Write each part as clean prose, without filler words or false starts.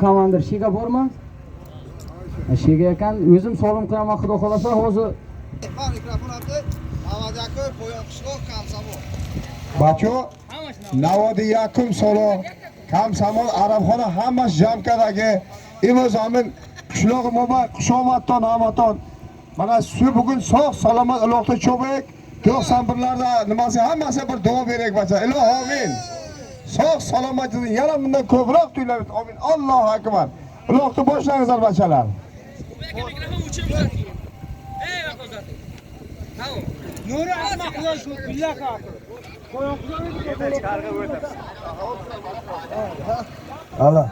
Komandir shiga bormi? Shiga ekan, o'zim solim qilaman, xudo xolasa hozir. Mikrofon oldi. Havadagi poyon qishloq Kamsamol. Bacho, Navodi yakum solo, Kamsamol Arabxona hammasi jamkadagi Ivozamin qishlog'i mo'min xushomatdan hamaton. Mana shu bugun sog' salomat ilohda cho'bek, 91larda nimasi hammasi bir duo berak bacha. Iloh amin. Sog' salomatlikni yana bundan ko'proq tuylaymiz. Amin. Allohu akbar. Ilohni boshlangizlar bachalar. Nuri almaqlar shu billaqa. Allah.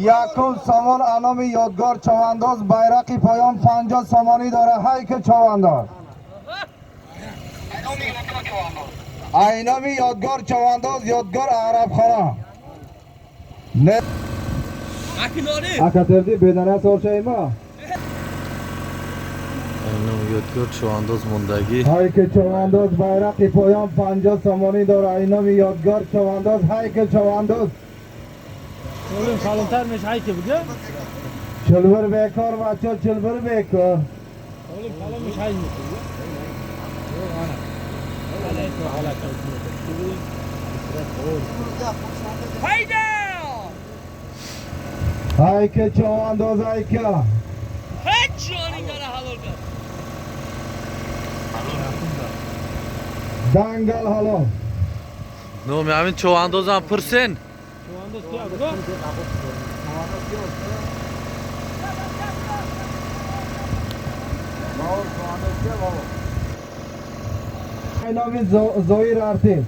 Yakun Samon anomi yodgor chavandoz bayraqi poyon 50 somoni dora hayke chavandoz. Aynomi yodgor chavandoz yodgor Arabxona. Ne? Akaterdi bedana sorshaymi? Aynomi yodgor chavandoz mondagi. Hayke chavandoz bayraqi poyon 50 somoni dora aynomi yodgor chavandoz hayke chavandoz. Oğlum kalıntarmış hayki bugün. Chilbir bekor bacho chilbir bekor. Oğlum kalınmış hayki. Yok ana. Hayda! Hayke chavandoz hayke. Hiç joningdan halolga. Dangal halol. Nomi amin chavandozam pursin. Şu anda suya bugün. Aynomi Zoir artist.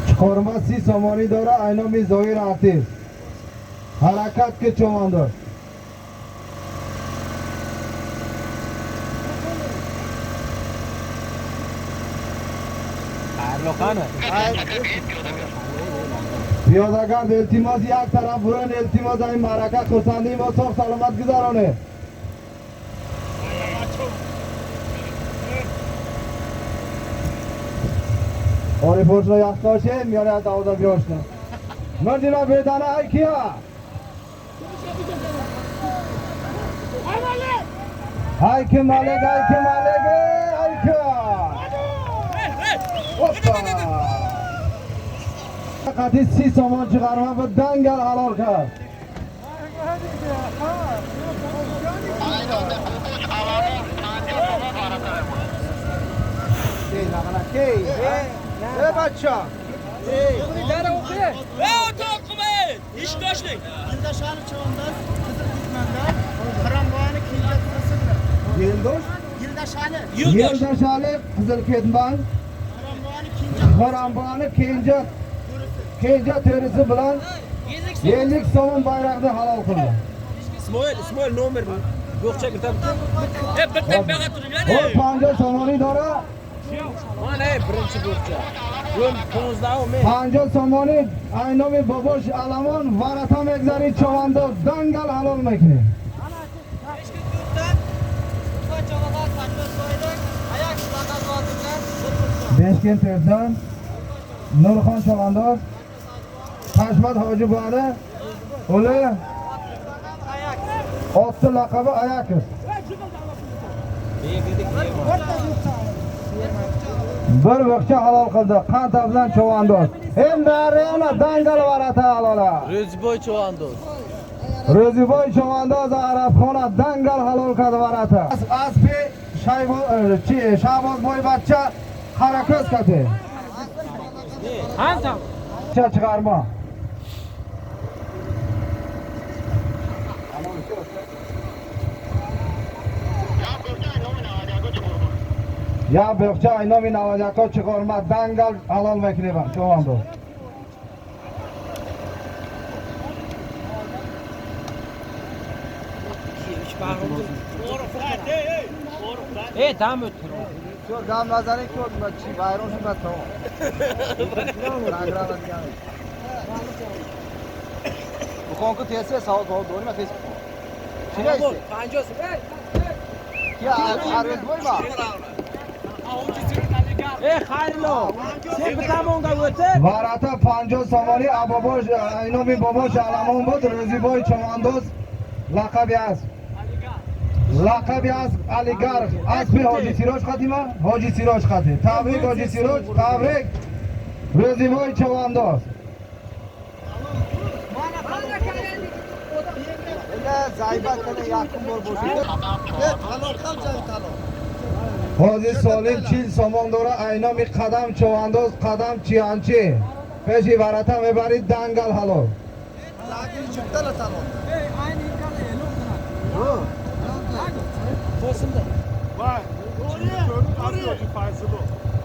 Chiqorma si somoni dora aynomi Zoir artist. Harakat ke chavandoz. Lokana. Piyodagar iltimos yak taraf buran iltimos ay maraka xursandi va sog' salomat guzarone. Ori boshla yaxshi miyona davda byoshna. Mardina bedana aykiya. Hayki malek aykiya. Hoppa. Qati si somon chiqarma bir dangal halol qil. Bachcha. İştaşlık. Yildaşani chavandoz Qizil Ketmanda Qaramboyani kenja turisi bilan. Yildosh. Yildaşani Yildoshali Qizil Ketman Qaramboni kenja terisi bilan 50 somon bayroqni halol qildi. İsmail nomer mi? Gökçe kitabı. Hep bir turing O 50 somoni dora Mana birinchi Gökçe. Yo'l qo'ng'izdagu men. 50 somoni aynomi bobosh alamon varatam egzari chavandoz dangal halol makni. Beshkent Terzon Nurxon chavandoz Tashmat Hojiboni uli otni laqabi Ayakov. Bir vaqtcha halol qildi. Qanta bilan chavandoz. Endi yana dangal varata halola. Ro'ziboy chavandoz. Ro'ziboy chavandoz Arabxona dangal halol qildi varata. Aspi Shayboz boybacha harakat kati. Hansa? Chiqarma. Ya bo'qcha aynomi navajako chiqarma dangal halol makliman chavandoz. Tam o'tdi. Shu gam nazaring ko'rdim, chi bayron shu bat tamom. Bu konku tesi sağ doğru doğru tez. Şurası. Panjosi. Ya arız boyma. ای خیرلو سه بتامونگا وته ورتا 50 سامانی اباباش اینامی باباش علمان بود رزیبای چواندوز لقبی است لقبی است علیگرگ اسب حاجی سیراج خاتیما حاجی سیراج خاطی تبریک حاجی سیراج تبریک رزیبای چواندوز زایبت کنه یکم بار بوشید حاجی سالم 40 سامان داره اینامی قدم چواندوز قدم چیانچی پیشی ورتا میبرید دنگل حلال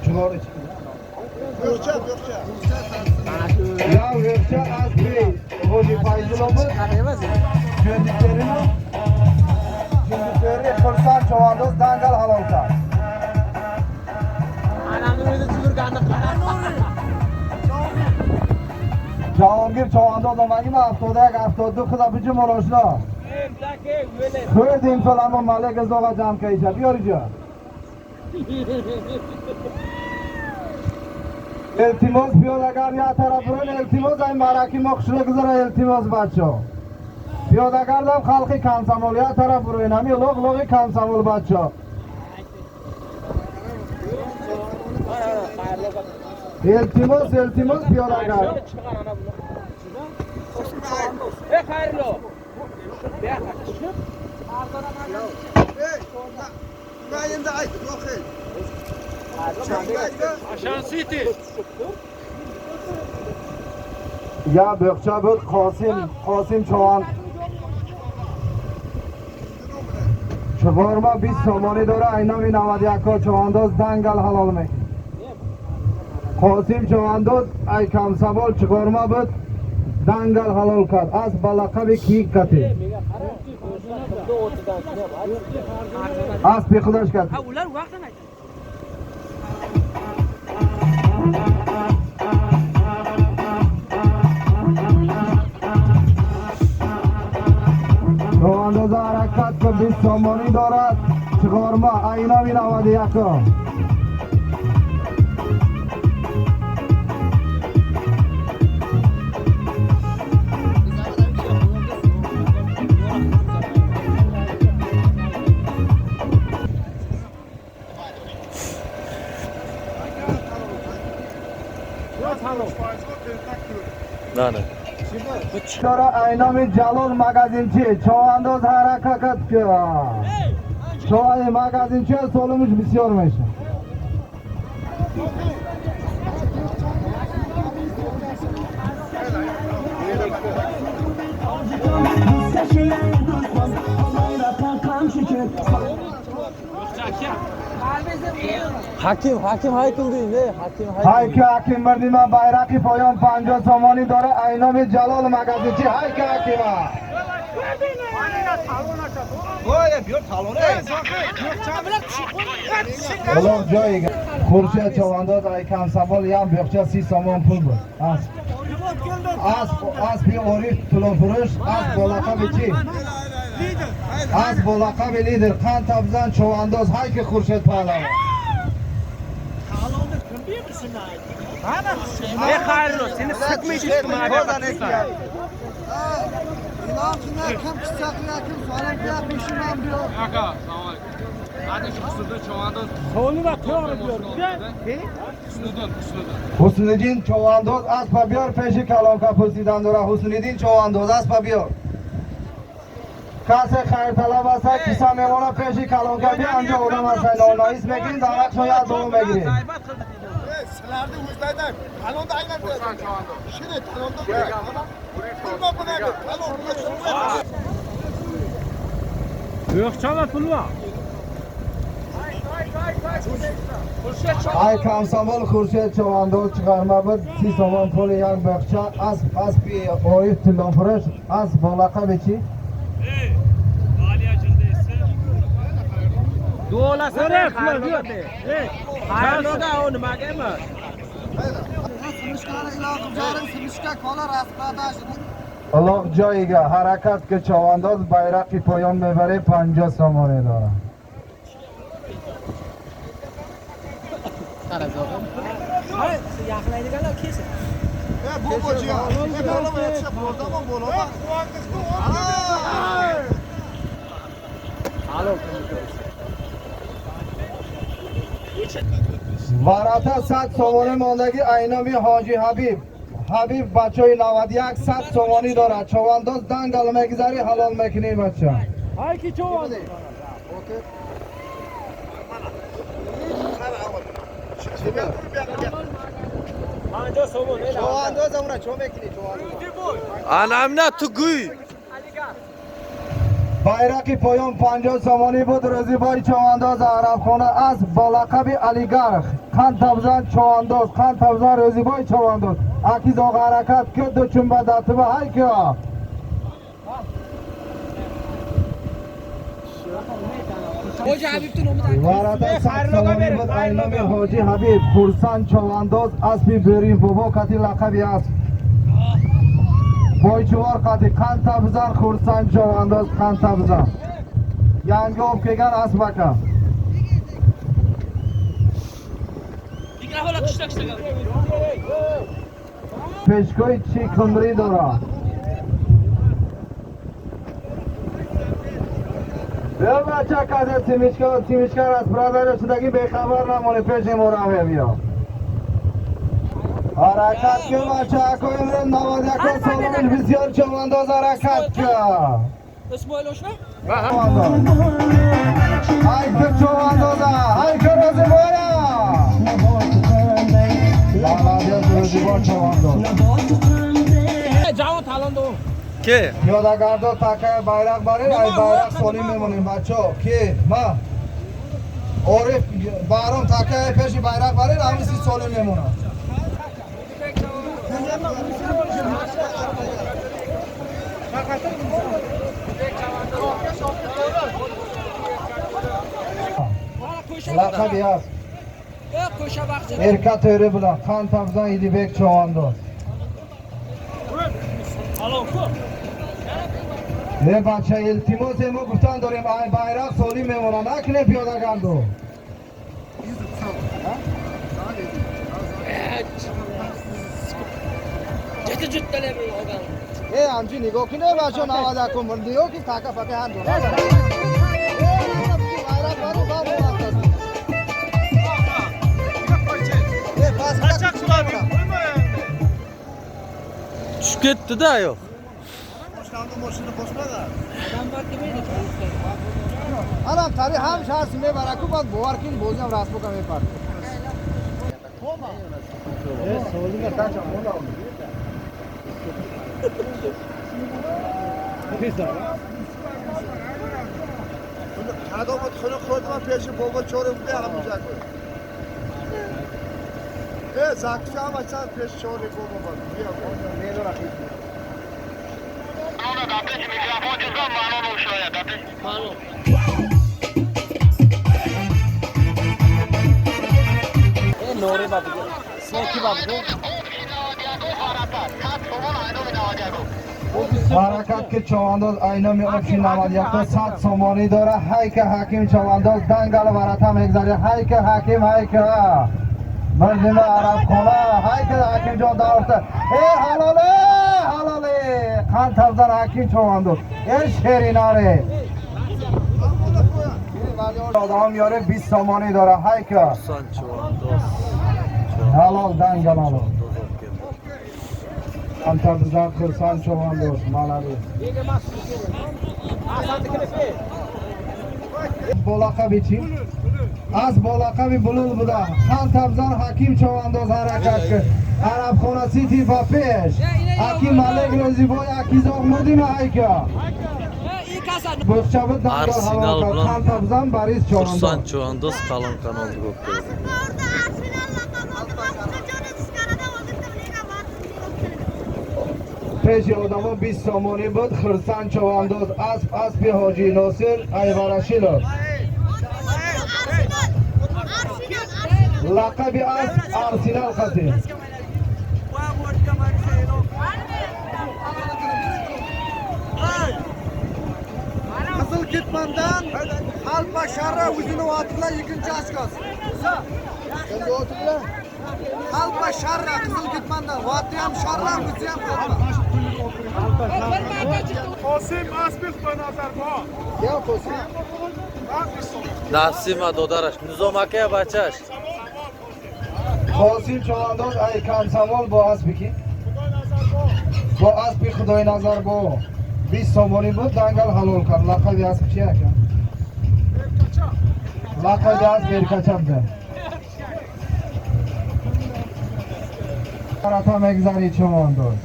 چهار یا ورچه از بی حاجی فایزلو بود جندیتری خلصان چواندوز دنگل حلال کرد جهانگیر چواندوز آمدیم 71 72 خدا بچه مراشنا خود این سال اما ملک زوغا جمع که ایشه بیاری جا التماس بیاد اگر یا طرف برون التماس این مرکی مخشنه گذاره التماس بچه بیاد اگر دم خلقی کمسمول یا طرف برون همی لوگی کمسمول بچه التماس بیاد اگر ای خیرلو یا بخچه بود قاسم چوان چوارما 20 سامانی داره اینامی 91 چواندوز دنگل حلال میکنه قاسم چواندوز ای کم سوال چوارما بود دنگل حلال کرد از بلقب کیک کتی از پی خودش کرد چواندوز حرکت که 20 سامانی دارد چهارما اینامی 91 نه نه چرا اینامی جلال مگزین چی چواندوز حرکت که چواندوز مگزین چی سالمش بسیار میشه حکیم های کلدی نه حکیم مردی من bayrakı پایان 50 سامانی داره اینامی جلال مگزین چی حکیم بیار تالونه بلان جایی خورشید چواندوز ای کم سوال یم بخچه 30 سامان پول بود از بی عریف طلو فروش از بلقب چی؟ از بلقب لیدر قند تبزن چواندوز های که خورشید پهلوان ای خیرلو seni sıkmayacak mı abi? İnan ki kim çıkacak kim falan yapmışım diyor. Aka, sağ ol. Hadi şu kusurda çoğanda Sonu da kıvırıyor. kusurdun. Husnidin çovandoz az pabiyor peşi kalon kapısından dora Husnidin çovandoz az pabiyor. Kase خیر طلب است کیسا میمونه پیشی کلان کبی انجا اونم است نه اسم بگیرین دارک شویا دو بگیرین Sılardı uzdaydı. Kalon da aynen böyle. Şimdi kalon da böyle. Kurma bu ne? Kalon. Gökçala pulu var. ای کم سامال خورشید چواندوز چقرمه بود 30 سامان پول یک بخچه از بی عریف طلو فروش از بلقب چی؟ Dola sana khaylo de. Khaylo da on magema. Sımışkara ilahı jarın sımışka kolar asbadaş. الله جایگه حرکت که چوانداز bayrakı پایان میبره 50 سامانه داره qarazoqim. Yaqinlaydiganlar kelsin. Bu bo'chiga. Bo'laman, yetishib bo'laman, bo'laman. Varata 100 somoni mondagi Aynomi Hoji Habib. Habib bachoi 91 100 somoni dora. Chavandoz dangal megzari halol mekini bacha. Hayki cho'vandi. Anjo somon. Chavandoz amra cho'mekini chavandoz. Anamna tuguy. Bayraqi poyon 50 somoni بود روزیبای چوانداز عربخانه است با لقب علیگرخ خان تبزان چوانداز خان تبزان روزیبای چوانداز اکیز آقا حرکت که دو چنبه داتبه های که Hoji Habib tu nomi وارده 100 somoni بود اینامی حاجی حبیب پرسان چوانداز اسبی بریم بابا کتی لقبی است بایچوار قدی قند تبزن خورسان چوانداز قند تبزن ینگه اب کگن اسب بکن Mikrofon kishda kishda. پشکوی چی کمری دارا بیا بچه کده تیمیشکر است برادر شدگی بیخبر نمونه پیش مرامه بیا حرکت که بچه اکو امرم 91 سالمش بسیار چوانداز حرکت که Ismoil o'shmi? های که چواندازه های که روزی بایا لعنت روزی بار چوانداز Javon talonda u. Ke? یادگردو تاکه bayrak باره ای bayrak سالی میمونیم بچه که ما عارف بارم تاکه پیشی bayrak باره همیسی سالی میمونم لقبی هست Qo'sha vaqti. erkat öyle bulan kan tabzan idibek çoğandoz ne bachcha iltimos emo guftan dorim ay bayrak soli memona nakne piyodagardo Juttale olgan. همچین نگاه کنه بچه 90 کن دیو که تاکا فکه هم دونه Tushib ketdi-da yo'q. الان تری هم شهر سیمه برکو باید باور کنیم بازی هم رسم کنم میپرد خدامت خونه خود من پیش بابا چاره بوده همونجا کنه زکشه هم اصلا پیش چاره بابا بیا میدو رخیص نوری بابا سوکی بابا حرکت که چوانداز اینامی افشی 91 100 سومانی داره های که حکیم چوانداز دنگل ورطه میگذاری های که حکیم های که مردم عرب خونه های که حکیم جان دارسته ای حلاله حلاله خان تبزن حکیم چوانداز ای شیریناره آدم یاره 20 سومانی داره های که San Çoğandoz. حلال دنگل حلال خان تبزن خرسان چوانداز مالوی بولقبی چی؟ از بولقبی بلول بوده خان تبزان حکیم چوانداز حرکت کرد عرب خونه سیتی با پیش حکیم ملک رزی بای اکی زاق مودیم حیکه بخشه بود دنگل Arsenal هوا کرد bilan خان تبزان بریز Tursan چوانداز Çoğandoz qalin kanalda bo'lib keldi. پیش آدم 20 سامانی بود خرسان چوانداز اسب حاجی ناصر ایوارشیلو لقبی از آرسنال خطی Qizil ketmandan xalq bashari o'zini otlar 2-chi ochkosi. Endi o'ti bilan. Qalba sharra qizil ketmandan. Vati ham sharra, bizi ham qalba. Qosim Asbih Nazarbon. Ya Qosim. Nasima dodarash. Nizom aka bachash. Qosim Chavandoz ay Kamsamol bo asbiki. Bo asbi Xudoy nazar bo. 20 somoni bu dangal halol kar. Laqabi asbchi ekan. Laqabi asb berkachabdi. Qarata megzari Chavandoz.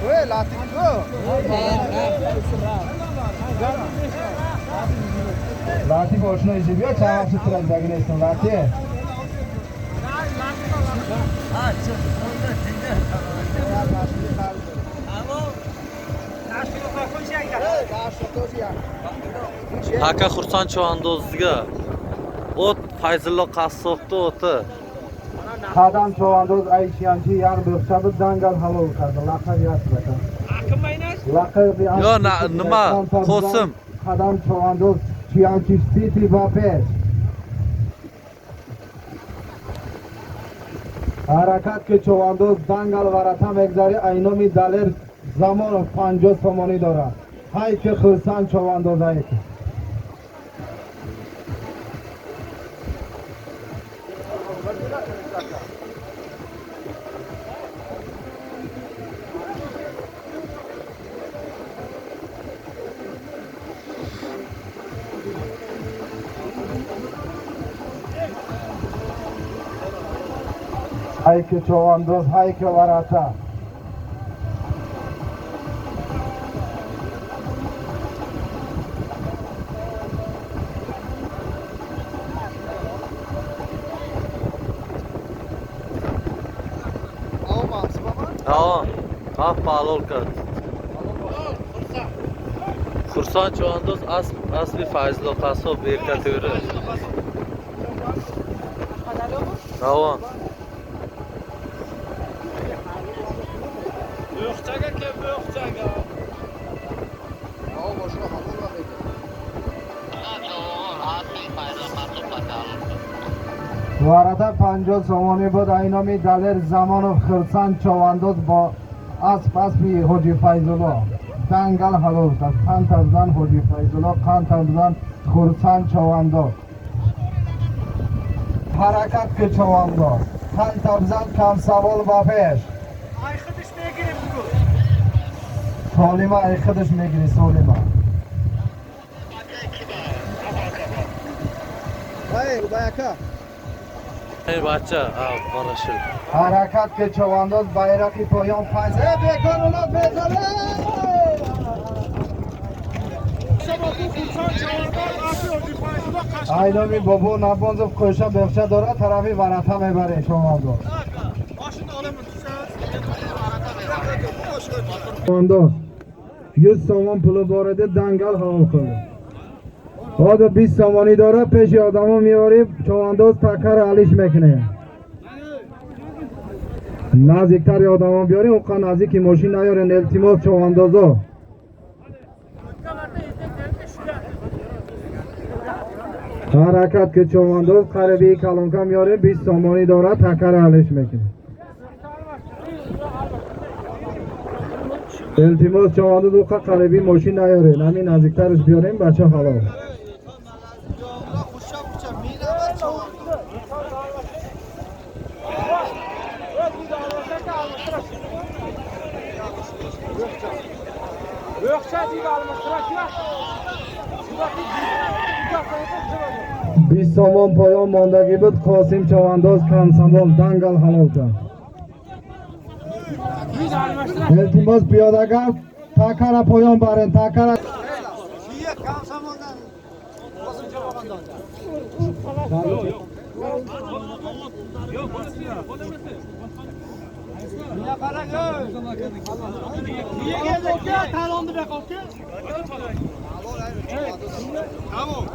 Voy, Latifko. Latif oshno ishi biyo chaqib sutrandagi nesin Latif. Aka Xursand Chavandozga ot Fayzullo qassobda o'ti. Qadam Chavandoz aytganchi yar bo'xshabid dangal halol qildi. Laqabi asb ekan. Laqabi asb. Yo nima Qosim. Qadam Chavandoz Chianchi City Bapes. Harakat ke Chavandoz dangal varata megzari aynomi daler zamon 50 somoni dora. Hay ke Xursand Chavandoz ayt. Hay ke Chavandoz, hay ke varata. Ha, palol qil. Xursand Chavandoz asli Fayzullo qassob berkaturi. Ravon. Bo'xchaga kel, bo'xchaga. Varata 50 somoni بود aynomi daler zamonov Xursand Chavandoz با asbi Hoji Fayzullo dangal halol qildi. Qantabzan Hoji Fayzullo, qantabzan Xursand Chavandoz. Harakat ke Chavandoz. Qantabzan Kamsamol Bapes. Ayxidish megiri bugun. Solima ayxidish megiri Solima. Hey, Ubayaka. Ey bacha, qarashil. Harakat ke Chavandoz bayraqi poyon fayz. Bekor ola bekor. Aynomi bobo Nabonzov qo'sha bo'xcha dora tarafi varata mebare Chavandoz. Chavandoz 100 somon puli bor edi dangal halol qildi. Hozir 20 somoni dora pesh odamı miyorib Chavandoz takar alish mekine. Naziktari odamı biyoring, oqa naziki mashina yoring iltimos Chavandozo. Harakat ke Chavandoz qaribi kalonka miyorib 20 somoni dora takar alish mekine. İltimos Chavandoz oqa qaribi mashina yoring, namin naziktarish biyoring bacha halol. Bo'xcha deydi almashtirashga. 20 somon poyon mondagi bud Qosim Chavandoz Kamsamol dangal halol qildi. İltimos piyodagar takara poyon barin takara. Shiya Kamsamoldan. Qosim Chavandoz. Niye qarang ey? Niye geldik ya? Talondu be qo'lga. Tamam.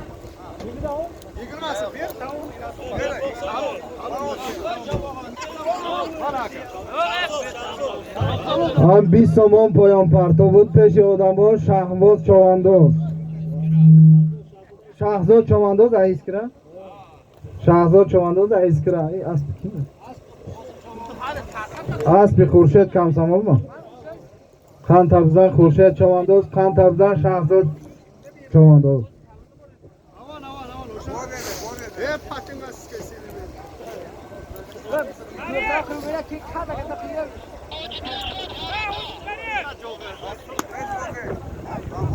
Yigirmasi ber. Ham 20 somon poyon partovud pesh odamo Shahboz Chavandoz. Shahzod Chavandoz ayskira. Shahzod Chavandoz Aiskira. Asp kim? Asp Khurshid Kamsamolmi? Qantabzan Khurshid Chavandoz, Qantabzan Shahzod Chavandoz.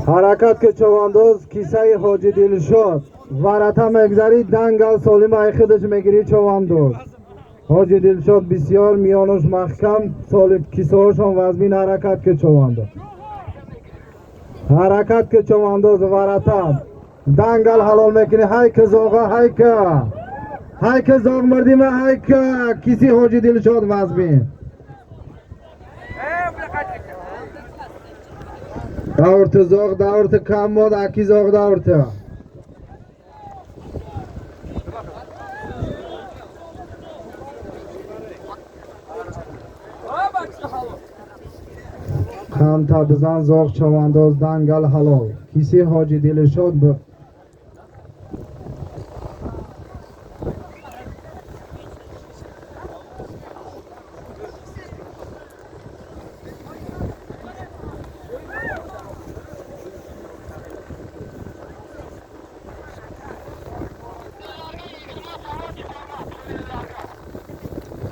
Harakat ke Chavandoz Kisai Hoji Dilshod Varata megzari Dangal Solim Aykhidich megiri Chavandoz Hoji Dilshod bisyor miyonush mahkam Solib kisoshon vazmin harakat ke Chavandoz Harakat ke Chavandoz Varata Dangal halol mekini hayka zoga hayka zog mardima hayka kisi Hoji Dilshod vazmin Davurti zog davurti kam mod aki zog davurti Qanta bizan zog Chavandoz dangal halol kisi Hoji Dilshod bu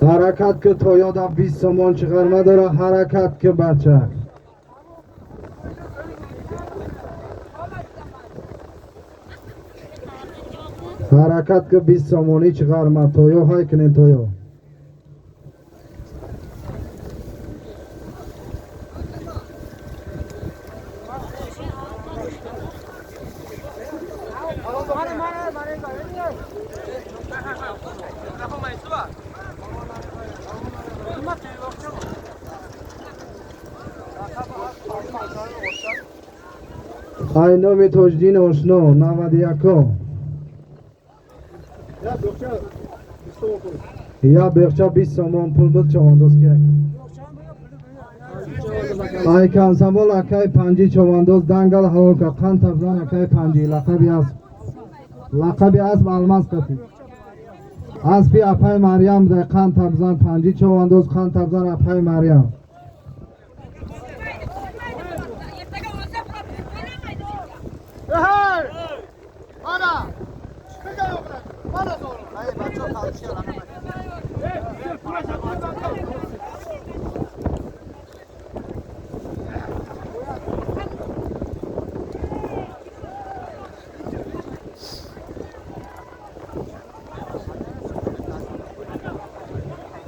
harakat ke Toyoda 20 somon chiqarma dora harakat ke barcha harakat ke 20 somoni chiqarma Toyo haykne Toyo Aynomi Tojdin Oshno 91 Ya Bekcha 20 somon pul bud Chavandoz kerak Ay Kamsamol akay Panji Chavandoz dangal havoka Qantabzan akay Panji laqabi asb almas qati Asbi apay Maryam da Qantabzan Panji Chavandoz Qantabzan apay Maryam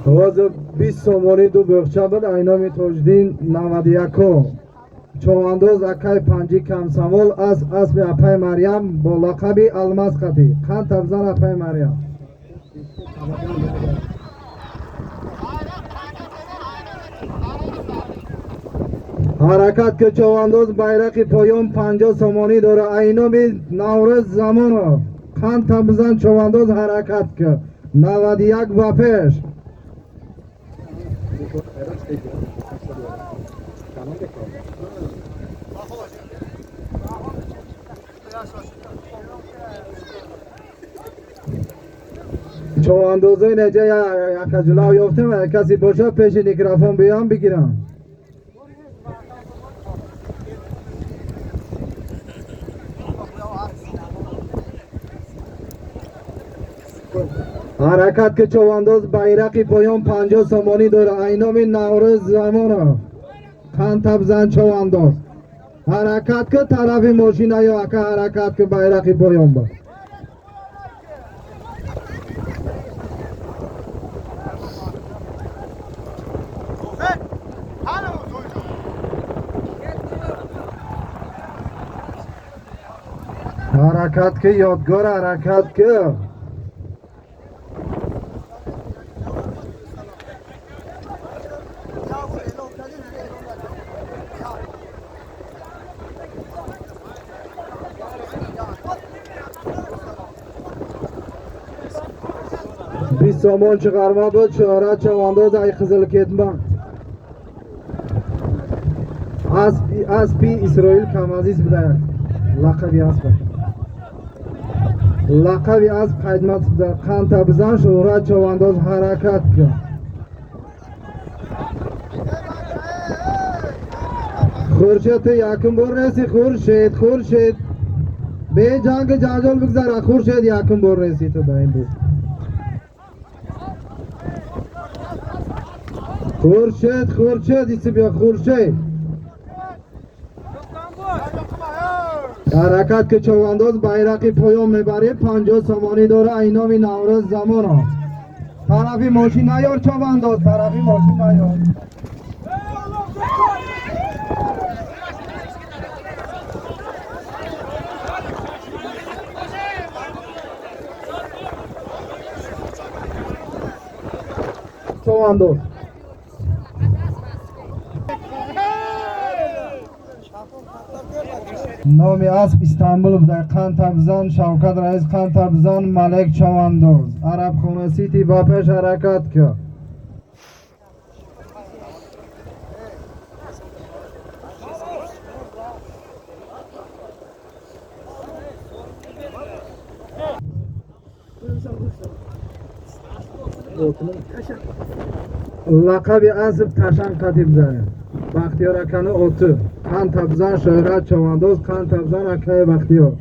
Hozir 20 somoni du böqcha bud Aynomi Tojdin 91 Chavandoz akay Panji Kamsamol az asbi apay Maryam bo laqabi almas qati Qantabzan apay Maryam harakat ke Chavandoz bayraqi poyon 50 somoni dora Aynomi Navroz Zamonov Qantabzan Chavandoz harakat ke 91 va pesh Chavandoz neja yakajula yoftem kasi boşa peşi mikrofon biyan bigiram harakat ke Chavandoz bayraqi poyon 50 somoni dora Aynomi Navroz Zamonov Qantabzan Chavandoz harakat ke tarafi moshina yo aka harakat ke bayraqi poyon ba harakat ke yodgor harakat ke Biz somon chiqarma bu chora Chavandoz ay qizil ketma Aspi Isroil Kamaziz bilan laqabi asp لقبی از قدمت در قنطبزن شهرت چوانداز حرکت کرد. خورشید یکم بار رسی. خورشید به جنگ جنجال بگذره. خورشید یکم بار رسی تو دایم بود. خورشید ایسی بیا. خورشید حرکت که چوانداز بیرقی پایان میبره. 50 سامانی داره. اینامی نوروز زمان ها. طرفی ماشین نیار چوانداز. طرفی ماشین نیار. چوانداز نام اسب استانبول بوده. قنطبزن شوکت رئیس قنطبزن ملک چوانداز عرب خانه سیتی با پیش حرکت کرد. لقب اسب تشن قطیب زنه. بختیار اکنه اوتو. قنطبزن شهرت چوانداز. قنطبزن اکه بختیار.